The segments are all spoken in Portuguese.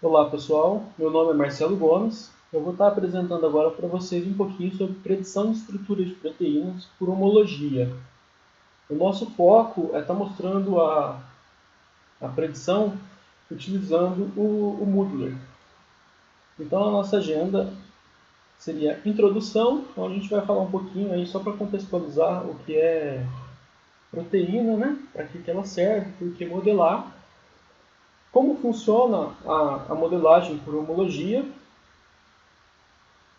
Olá pessoal, meu nome é Marcelo Gomes. Eu vou estar apresentando agora para vocês um pouquinho sobre predição de estrutura de proteínas por homologia. O nosso foco é estar mostrando a predição utilizando o Moodler. Então a nossa agenda seria introdução, onde a gente vai falar um pouquinho aí só para contextualizar o que é proteína, né? Para que ela serve, por que modelar, como funciona a modelagem por homologia.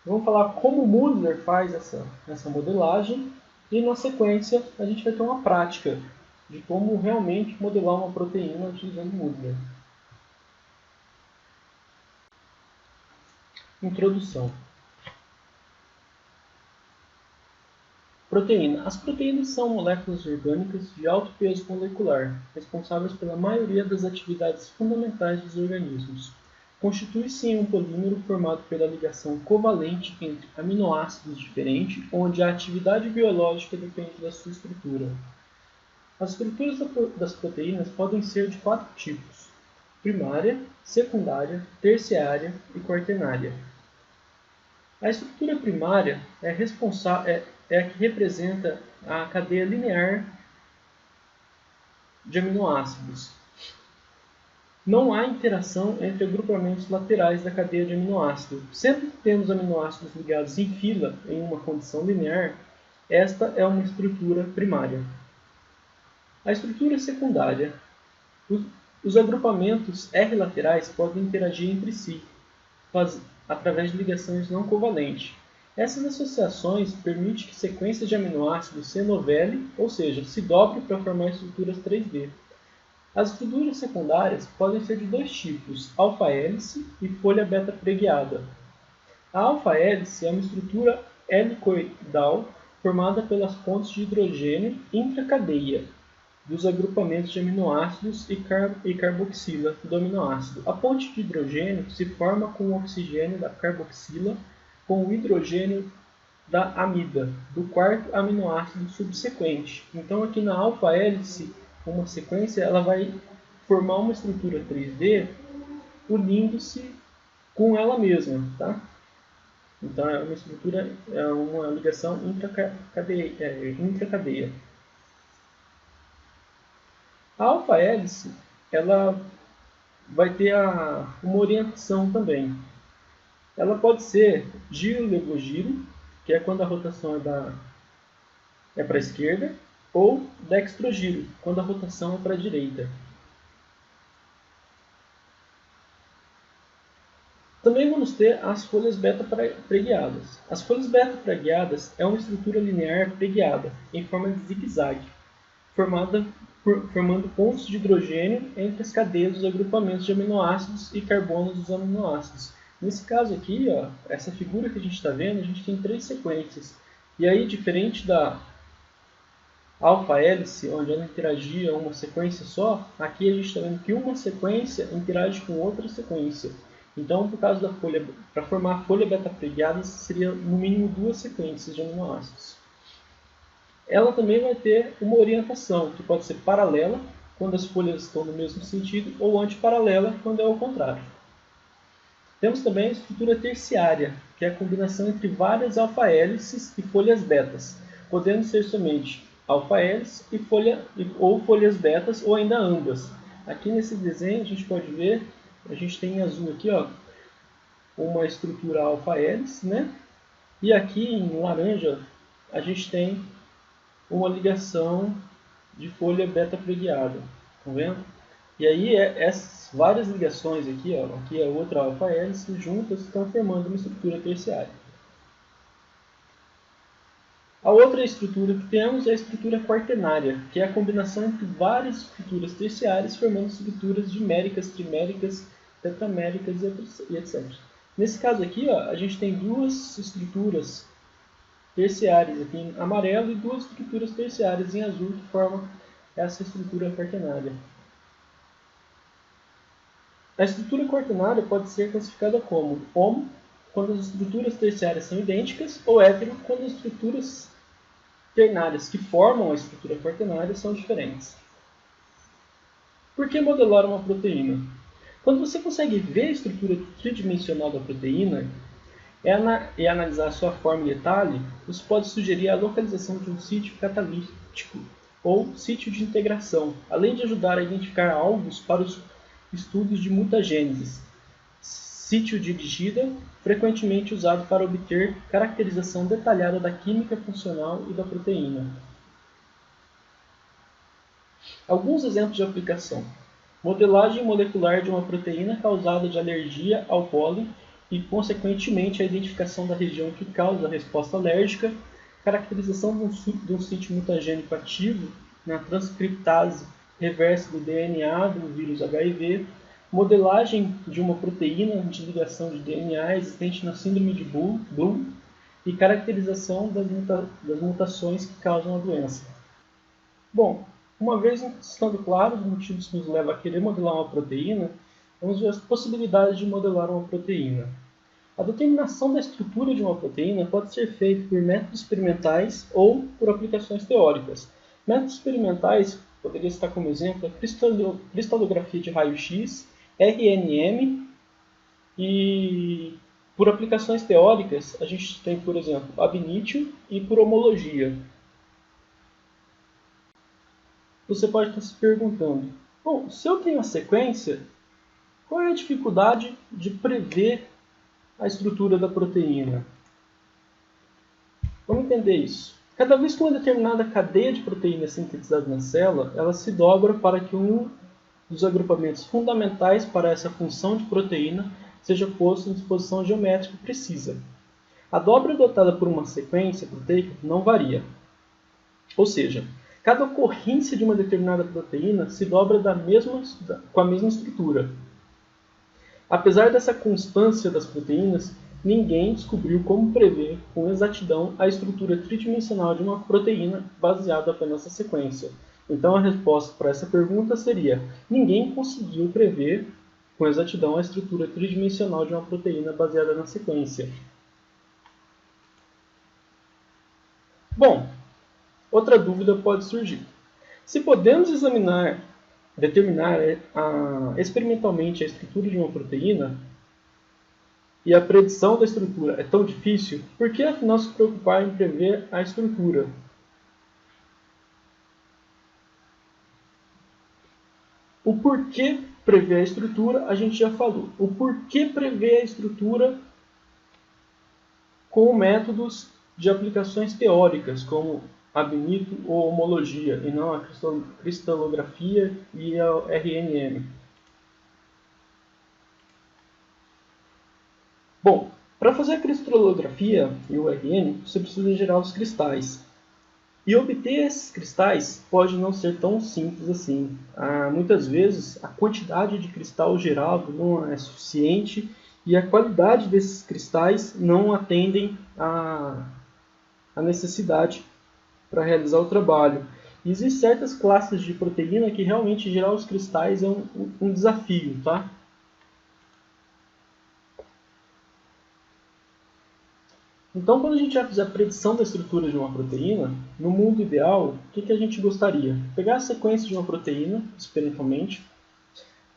Vamos falar como o Moodler faz essa modelagem e, na sequência, a gente vai ter uma prática de como realmente modelar uma proteína utilizando o Moodler. Introdução. Proteína. As proteínas são moléculas orgânicas de alto peso molecular, responsáveis pela maioria das atividades fundamentais dos organismos. Constitui-se em um polímero formado pela ligação covalente entre aminoácidos diferentes, onde a atividade biológica depende da sua estrutura. As estruturas das proteínas podem ser de 4 tipos: primária, secundária, terciária e quaternária. A estrutura primária é a que representa a cadeia linear de aminoácidos. Não há interação entre agrupamentos laterais da cadeia de aminoácidos. Sempre que temos aminoácidos ligados em fila em uma condição linear, esta é uma estrutura primária. A estrutura secundária. Os agrupamentos R-laterais podem interagir entre si, através de ligações não covalentes. Essas associações permitem que sequências de aminoácidos se enovelem, ou seja, se dobrem para formar estruturas 3D. As estruturas secundárias podem ser de dois tipos, alfa-hélice e folha beta-preguiada. A alfa-hélice é uma estrutura helicoidal formada pelas pontes de hidrogênio intracadeia dos agrupamentos de aminoácidos e carboxila do aminoácido. A ponte de hidrogênio se forma com o oxigênio da carboxila com o hidrogênio da amida, do quarto aminoácido subsequente. Então aqui na alfa-hélice, uma sequência, ela vai formar uma estrutura 3D unindo-se com ela mesma, tá? Então é uma estrutura, é uma ligação intracadeia. A alfa-hélice, ela vai ter uma orientação também. Ela pode ser giro-levogiro, que é quando a rotação é para a esquerda, ou dextrogiro, quando a rotação é para a direita. Também vamos ter as folhas beta-preguiadas. As folhas beta-preguiadas é uma estrutura linear preguiada, em forma de zigue-zague, formando pontos de hidrogênio entre as cadeias dos agrupamentos de aminoácidos e carbonos dos aminoácidos. Nesse caso aqui, ó, essa figura que a gente está vendo, a gente tem 3 sequências. E aí, diferente da alfa-hélice, onde ela interagia uma sequência só, aqui a gente está vendo que uma sequência interage com outra sequência. Então, por causa da folha, para formar a folha beta-preguiada, seria no mínimo 2 sequências de aminoácidos. Ela também vai ter uma orientação, que pode ser paralela, quando as folhas estão no mesmo sentido, ou antiparalela, quando é o contrário. Temos também a estrutura terciária, que é a combinação entre várias alfa-hélices e folhas betas, podendo ser somente alfa-hélice ou folhas betas, ou ainda ambas. Aqui nesse desenho a gente pode ver, a gente tem em azul aqui, ó, uma estrutura alfa-hélice, né? E aqui em laranja a gente tem uma ligação de folha beta-preguiada, tá vendo? E aí essas várias ligações aqui, ó, aqui é outra alfa-hélice, juntas estão formando uma estrutura terciária. A outra estrutura que temos é a estrutura quaternária, que é a combinação entre várias estruturas terciárias formando estruturas diméricas, triméricas, tetraméricas e etc. Nesse caso aqui, ó, a gente tem duas estruturas terciárias aqui em amarelo e duas estruturas terciárias em azul que formam essa estrutura quaternária. A estrutura quaternária pode ser classificada como homo, quando as estruturas terciárias são idênticas, ou hétero, quando as estruturas ternárias que formam a estrutura quaternária são diferentes. Por que modelar uma proteína? Quando você consegue ver a estrutura tridimensional da proteína e analisar sua forma em detalhe, você pode sugerir a localização de um sítio catalítico ou sítio de integração, além de ajudar a identificar alvos para os estudos de mutagênese. Sítio dirigida, frequentemente usado para obter caracterização detalhada da química funcional e da proteína. Alguns exemplos de aplicação. Modelagem molecular de uma proteína causada de alergia ao pólen e, consequentemente, a identificação da região que causa a resposta alérgica, caracterização de um sítio mutagênico ativo na transcriptase reversa do DNA do vírus HIV, modelagem de uma proteína de ligação de DNA existente na síndrome de Bloom e caracterização das mutações que causam a doença. Bom, uma vez estando claro os motivos que nos levam a querer modelar uma proteína, vamos ver as possibilidades de modelar uma proteína. A determinação da estrutura de uma proteína pode ser feita por métodos experimentais ou por aplicações teóricas. Métodos experimentais poderia citar como exemplo a cristalografia de raio-x, RNM, e por aplicações teóricas a gente tem, por exemplo, ab initio e por homologia. Você pode estar se perguntando, bom, se eu tenho a sequência, qual é a dificuldade de prever a estrutura da proteína? Vamos entender isso. Cada vez que uma determinada cadeia de proteína é sintetizada na célula, ela se dobra para que um dos agrupamentos fundamentais para essa função de proteína seja posto em disposição geométrica precisa. A dobra adotada por uma sequência proteica não varia. Ou seja, cada ocorrência de uma determinada proteína se dobra com a mesma estrutura. Apesar dessa constância das proteínas, ninguém descobriu como prever com exatidão a estrutura tridimensional de uma proteína baseada apenas nessa sequência. Então a resposta para essa pergunta seria: ninguém conseguiu prever com exatidão a estrutura tridimensional de uma proteína baseada na sequência. Bom, outra dúvida pode surgir. Se podemos determinar experimentalmente a estrutura de uma proteína, e a predição da estrutura é tão difícil, por que afinal se preocupar em prever a estrutura? O porquê prever a estrutura a gente já falou. O porquê prever a estrutura com métodos de aplicações teóricas, como ab initio ou homologia, e não a cristalografia e a RNM. Bom, para fazer a cristalografia e o RN, você precisa gerar os cristais. E obter esses cristais pode não ser tão simples assim. Muitas vezes, a quantidade de cristal gerado não é suficiente e a qualidade desses cristais não atendem à necessidade para realizar o trabalho. E existem certas classes de proteína que realmente gerar os cristais é um desafio, tá? Então, quando a gente vai fazer a predição da estrutura de uma proteína, no mundo ideal, o que a gente gostaria? Pegar a sequência de uma proteína, experimentalmente,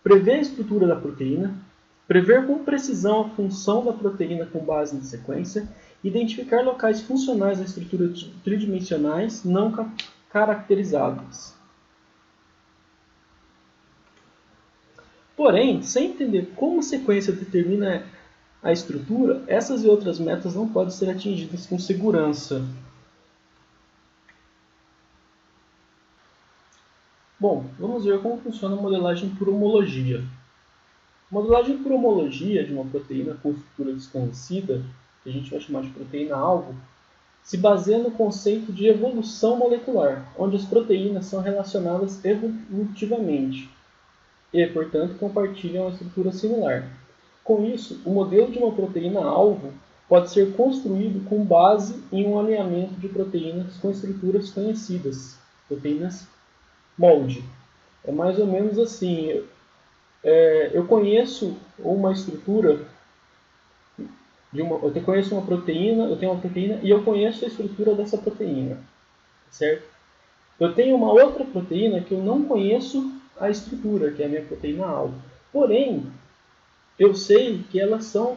prever a estrutura da proteína, prever com precisão a função da proteína com base na sequência, identificar locais funcionais da estrutura tridimensionais não caracterizados. Porém, sem entender como a sequência determina a estrutura, essas e outras metas não podem ser atingidas com segurança. Bom, vamos ver como funciona a modelagem por homologia. A modelagem por homologia de uma proteína com estrutura desconhecida, que a gente vai chamar de proteína-alvo, se baseia no conceito de evolução molecular, onde as proteínas são relacionadas evolutivamente e, portanto, compartilham uma estrutura similar. Com isso, o modelo de uma proteína-alvo pode ser construído com base em um alinhamento de proteínas com estruturas conhecidas, proteínas molde. É mais ou menos assim, eu conheço uma estrutura, eu conheço uma proteína, eu tenho uma proteína e eu conheço a estrutura dessa proteína, certo? Eu tenho uma outra proteína que eu não conheço a estrutura, que é a minha proteína-alvo. Porém, eu sei que elas são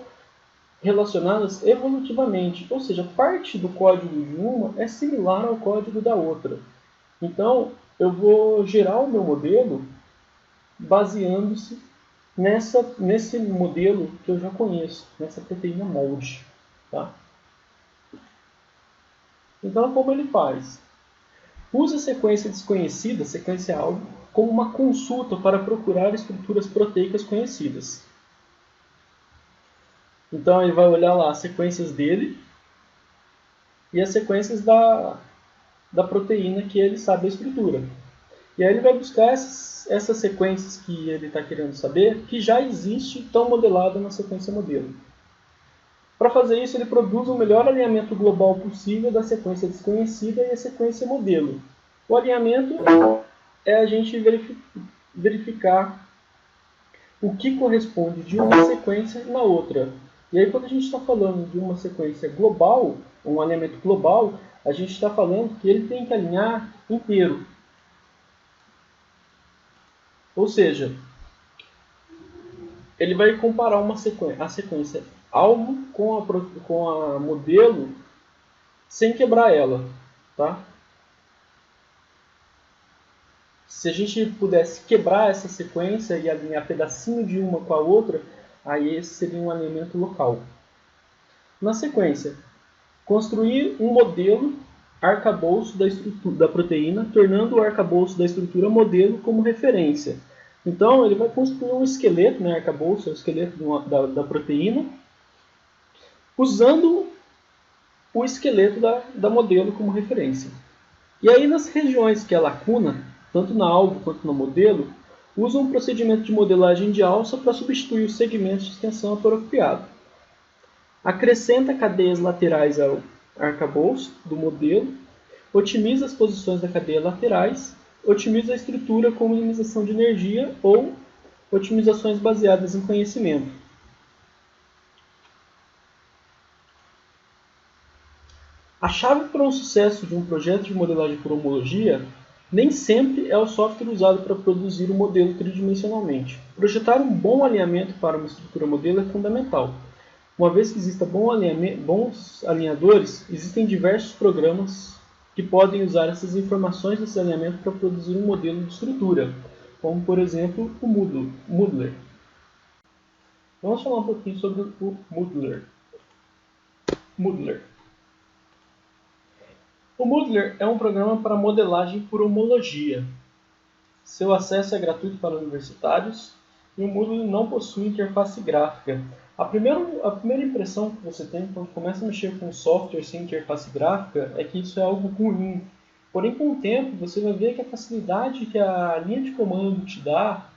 relacionadas evolutivamente, ou seja, parte do código de uma é similar ao código da outra. Então, eu vou gerar o meu modelo baseando-se nesse modelo que eu já conheço, nessa proteína molde. Tá? Então, como ele faz? Usa a sequência desconhecida, sequência alvo, como uma consulta para procurar estruturas proteicas conhecidas. Então, ele vai olhar lá as sequências dele e as sequências da proteína que ele sabe a estrutura. E aí ele vai buscar essas sequências que ele está querendo saber, que já existe e estão modeladas na sequência modelo. Para fazer isso, ele produz o melhor alinhamento global possível da sequência desconhecida e a sequência modelo. O alinhamento é a gente verificar o que corresponde de uma sequência na outra. E aí, quando a gente está falando de uma sequência global, um alinhamento global, a gente está falando que ele tem que alinhar inteiro. Ou seja, ele vai comparar a sequência alvo com a modelo sem quebrar ela. Tá? Se a gente pudesse quebrar essa sequência e alinhar pedacinho de uma com a outra, aí esse seria um alinhamento local. Na sequência, construir um modelo arcabouço da proteína, tornando o arcabouço da estrutura modelo como referência. Então, ele vai construir um esqueleto, né, arcabouço, é o esqueleto da proteína, usando o esqueleto da modelo como referência. E aí, nas regiões que é lacuna, tanto na alvo quanto no modelo, usa um procedimento de modelagem de alça para substituir os segmentos de extensão apropriado. Acrescenta cadeias laterais ao arcabouço do modelo, otimiza as posições da cadeia laterais, otimiza a estrutura com minimização de energia ou otimizações baseadas em conhecimento. A chave para um sucesso de um projeto de modelagem por homologia nem sempre é o software usado para produzir o modelo tridimensionalmente. Projetar um bom alinhamento para uma estrutura modelo é fundamental. Uma vez que existam bons alinhadores, existem diversos programas que podem usar essas informações desse alinhamento para produzir um modelo de estrutura, como por exemplo o Moodler. Vamos falar um pouquinho sobre o Moodler. O Moodler é um programa para modelagem por homologia. Seu acesso é gratuito para universitários e o Moodle não possui interface gráfica. A primeira impressão que você tem quando começa a mexer com software sem interface gráfica é que isso é algo ruim. Porém, com o tempo, você vai ver que a facilidade que a linha de comando te dá,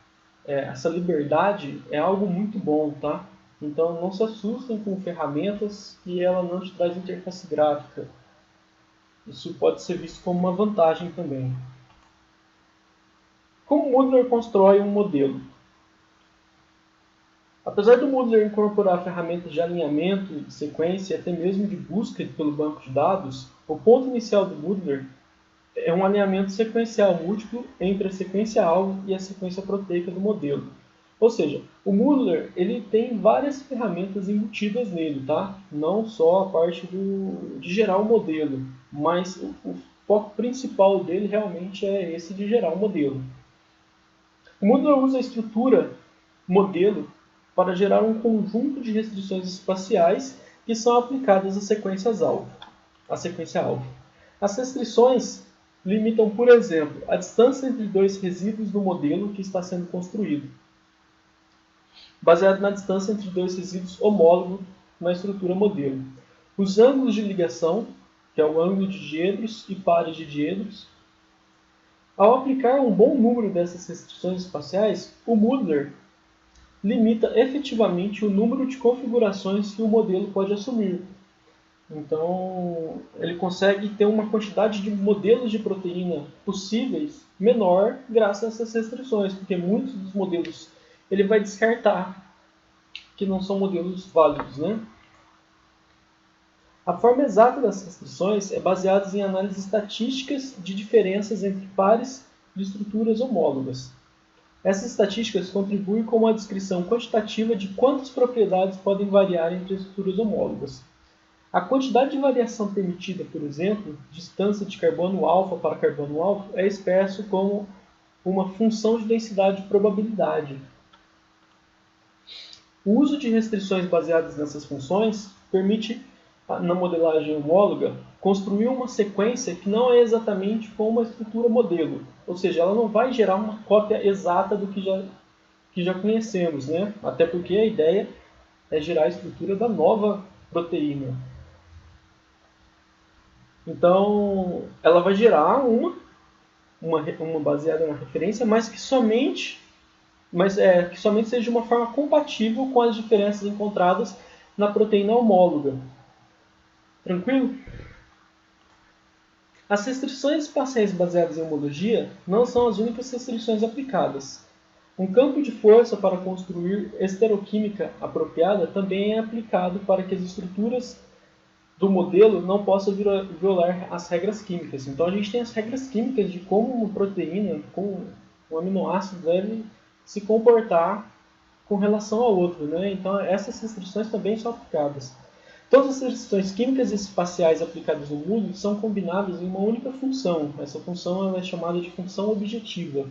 essa liberdade, é algo muito bom, tá? Então, não se assustem com ferramentas que ela não te traz interface gráfica. Isso pode ser visto como uma vantagem também. Como o Moodler constrói um modelo? Apesar do Moodler incorporar ferramentas de alinhamento, de sequência e até mesmo de busca pelo banco de dados, o ponto inicial do Moodler é um alinhamento sequencial múltiplo entre a sequência-alvo e a sequência proteica do modelo. Ou seja, o Moodler ele tem várias ferramentas embutidas nele, tá? Não só a parte de gerar o modelo, mas o foco principal dele realmente é esse de gerar o modelo. O Moodler usa a estrutura modelo para gerar um conjunto de restrições espaciais que são aplicadas às sequências-alvo. As restrições limitam, por exemplo, a distância entre dois resíduos do modelo que está sendo construído, baseado na distância entre dois resíduos homólogos na estrutura modelo. Os ângulos de ligação, que é o ângulo de diedros e pares de diedros. Ao aplicar um bom número dessas restrições espaciais, o Moodler limita efetivamente o número de configurações que o modelo pode assumir. Então, ele consegue ter uma quantidade de modelos de proteína possíveis menor graças a essas restrições, porque muitos dos modelos ele vai descartar que não são modelos válidos, né? A forma exata das restrições é baseada em análises estatísticas de diferenças entre pares de estruturas homólogas. Essas estatísticas contribuem com uma descrição quantitativa de quantas propriedades podem variar entre estruturas homólogas. A quantidade de variação permitida, por exemplo, distância de carbono alfa para carbono alfa, é expresso como uma função de densidade de probabilidade. O uso de restrições baseadas nessas funções permite, na modelagem homóloga, construir uma sequência que não é exatamente como uma estrutura modelo, ou seja, ela não vai gerar uma cópia exata do que já conhecemos, né? Até porque a ideia é gerar a estrutura da nova proteína. Então, ela vai gerar uma baseada na referência, mas que somente seja de uma forma compatível com as diferenças encontradas na proteína homóloga. Tranquilo? As restrições espaciais baseadas em homologia não são as únicas restrições aplicadas. Um campo de força para construir esteroquímica apropriada também é aplicado para que as estruturas do modelo não possam violar as regras químicas. Então a gente tem as regras químicas de como uma proteína, como um aminoácido deve se comportar com relação ao outro, né? Então essas restrições também são aplicadas. Todas as restrições químicas e espaciais aplicadas no mundo são combinadas em uma única função. Essa função ela é chamada de função objetiva.